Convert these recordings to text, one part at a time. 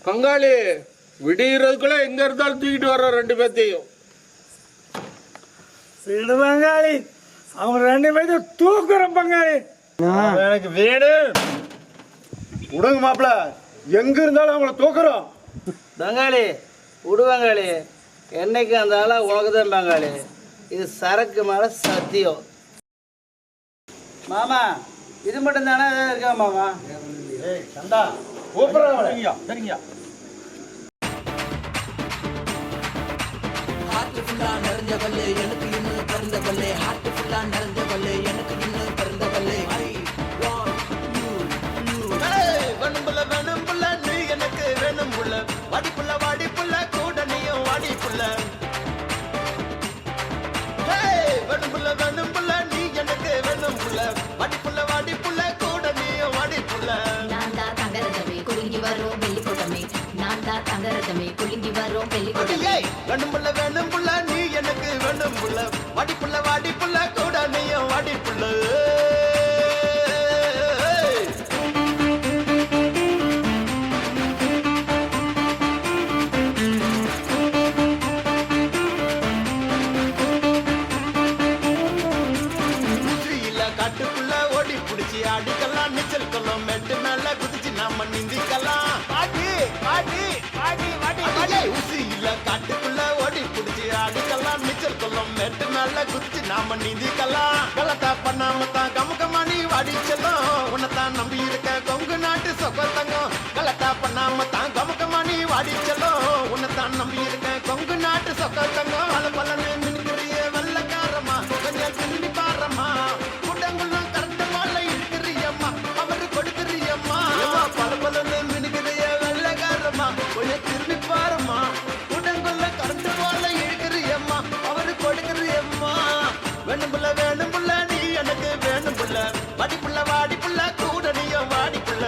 பங்காளி விடியறதுக்குள்ள எங்க இருந்தாலும் தூக்கிட்டு வர்ற 2 பேர்த்தையும். சரி பங்காளி, அவங்க 2 பேர்த்தையும் தூக்குறோம் பங்காளி. எனக்கு வேணும். விடுங்க மாப்பிள்ள, எங்க இருந்தாலும் அவங்கள தூக்குறோம். பங்காளி விடு பங்காளி, என்னைக்கு அந்த ஆளா உனக்கு தான் பங்காளி. இது சரக்கு மேல சத்தியம். மாமா இது மட்டும் தானே இருக்கா மாமா? சந்தா கூப்பிடுறா. சரிங்க. ஹார்ட் ஃபுல்லா நிறைஞ்ச பல்லே எனக்கு இன்னும் பிறந்த பல்லே. ஹார்ட் ஃபுல்லா நிறைஞ்ச பல்லே எனக்கு இன்னும் பிறந்த பல்லே. ஐ வாண்ட் யூ வேணும்புள்ள வேணும்புள்ள நீ எனக்கு வேணும்புள்ள. வாடிப்புள்ள வாடிப்புள்ள கூட நீயும் வாடிப்புள்ள. வேணும்புள்ள வேணும்புள்ள நீ எனக்கு வேணும்புள்ள. வாடிப்புள்ள வாடிப்புள்ள கூட நீயும் வாடிப்புள்ள. நான் தான் தங்கரதமே குலுங்கி வரோம் வெள்ளி கூட்டமே. நான் தான் தங்கரதமே குலுங்கி வரோம் வெள்ளி கூட்டமே. வேணும்புள்ள வேணும்புள்ள நீ எனக்கு வேணும்புள்ள. வாடிப்புள்ள வாடிப்புள்ள கூட நீயும் வாடிப்புள்ள. காட்டுக்குள்ள ஓடி புடிச்சு அடிக்கலாம். நீச்சல் கொள்ளும் மெட்டு மேல குதிச்சு நாம நீந்திக்கலாம். பாட்டி பாட்டி பாட்டி பாட்டி ஊசி இல்ல காட்டுக்குள்ள ஓடி புடிச்சு அடிக்கலாம். நீச்சல் கொள்ளும் மெட்டு மேல குதிச்சு நாம நீந்திக்கலாம். கலத்தா பண்ணாம தான் கமுகமா நீ வாடி செல்லும். உன்னைத்தான் நம்பி இருக்க கொங்கு நாட்டு சொக்கத்தங்கம். கலத்தா பண்ணாம தான் கமுகமா நீ வாடி செல்லும். உன்னைத்தான் நம்பி இருக்க கொங்கு நாட்டு சொக்கத்தங்கம். பல பலன்னு மின்கிறிய வெள்ளக்காரமா கொஞ்சம் திரும்பி பாரமா. வேணும்புள்ள வேணும்புள்ள நீ எனக்கு வேணும்புள்ள. வாடிப்புள்ள வாடிப்புள்ள கூட நீயும் வாடிப்புள்ள.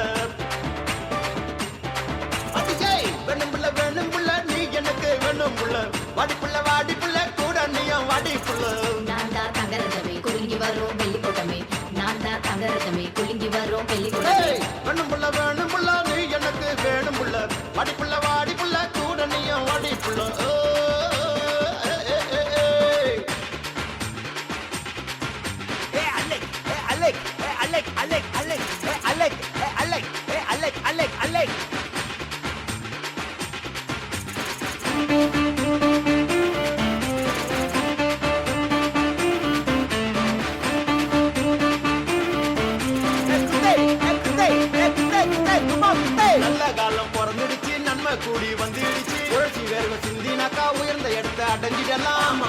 வேணும்புள்ள வேணும்புள்ள நீ எனக்கு வேணும்புள்ள. வாடிப்புள்ள வாடிப்புள்ள கூட நீயும் வாடிப்புள்ள. நான் தான் தங்கரதமே குலுங்கி வரோம் வெள்ளி கூட்டமே. நான் தான் தங்கரதமே குலுங்கி வரோம் வெள்ளி கூட்டமே. வேணும்புள்ள வேணும்புள்ள நீ எனக்கு வேணும்புள்ள. வாடிப்புள்ள வாடிப்புள்ள கூட நீயும் வாடிப்புள்ள. நல்ல காலம் பிறந்துடுச்சு நன்மை கூடி வந்துடுச்சு. உழைச்சி வேர்வை சிந்தினாக்கா உயர்ந்த இடத்த அடைஞ்சிடலாம்.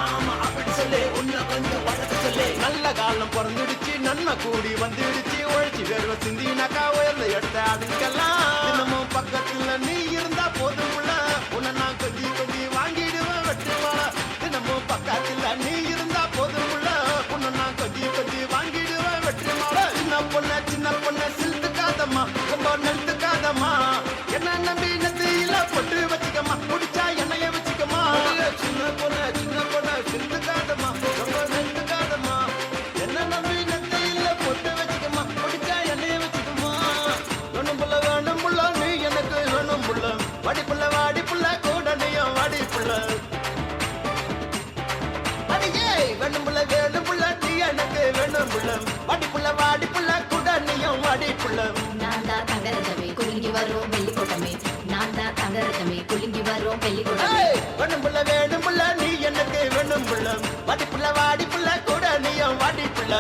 அப்படி சொல்லு உன்னை கொஞ்சம் வளர்க்க சொல்லு. நல்ல காலம் பிறந்துடுச்சு நன்மை கூடி வந்துடுச்சு. உழைச்சி வேர்வை சிந்தினாக்கா உயர்ந்த இடத்த அடைஞ்சிக்கலாம். தினமும் பக்கத்துல நீ இருந்தா போதும் உள்ள. உன்னை நான் கொஞ்சி கொஞ்சி வாங்கிடுவேன் வெட்டுவா. தினமும் பக்கத்துல நீ இருந்தா போதும் உள்ள. உன்னை நான் கொஞ்சி கொஞ்சி வாங்கிடுவேன் வெட்டுமா. சின்ன பொண்ண சிலுத்துக்காதம்மா ரொம்ப நெழுத்துக்காதம்மா. என்ன நம்பி நெத்தியில பொட்டு வச்சுக்கம்மா. முடிச்சா என்னைய வச்சுக்கம்மா. சின்ன பொண்ண சிலுத்துக்காதம்மா ரொம்ப நெழுத்துக்காதம்மா. என்ன நம்பி நெத்தியில பொட்டு வச்சுக்கம்மா. முடிச்சா என்னைய வச்சுக்கம்மா. வேணும்புள்ள வேணும்புள்ள நீ எனக்கு வேணும்புள்ள. வாடிப்புள்ள வாடிப்புள்ள கூட நீயும் வாடிப்புள்ள. வேணும்புள்ள வேணும்புள்ள நீ எனக்கு வேணும்புள்ள. வாடிப்புள்ள வாடிப்புள்ள கூட நீயும் வாடிப்புள்ள. நான் தான் தங்கரதமே குலுங்கி வரோம் வெள்ளி கூட்டமே. நான் தான் தங்கரதமே குலுங்கி வரோம் வெள்ளி கூட்டமே. வேணும்புள்ள வேணும்புள்ள நீ எனக்கு வேணும்புள்ள. வாடிப்புள்ள வாடிப்புள்ள கூட நீயும் வாடிப்புள்ள.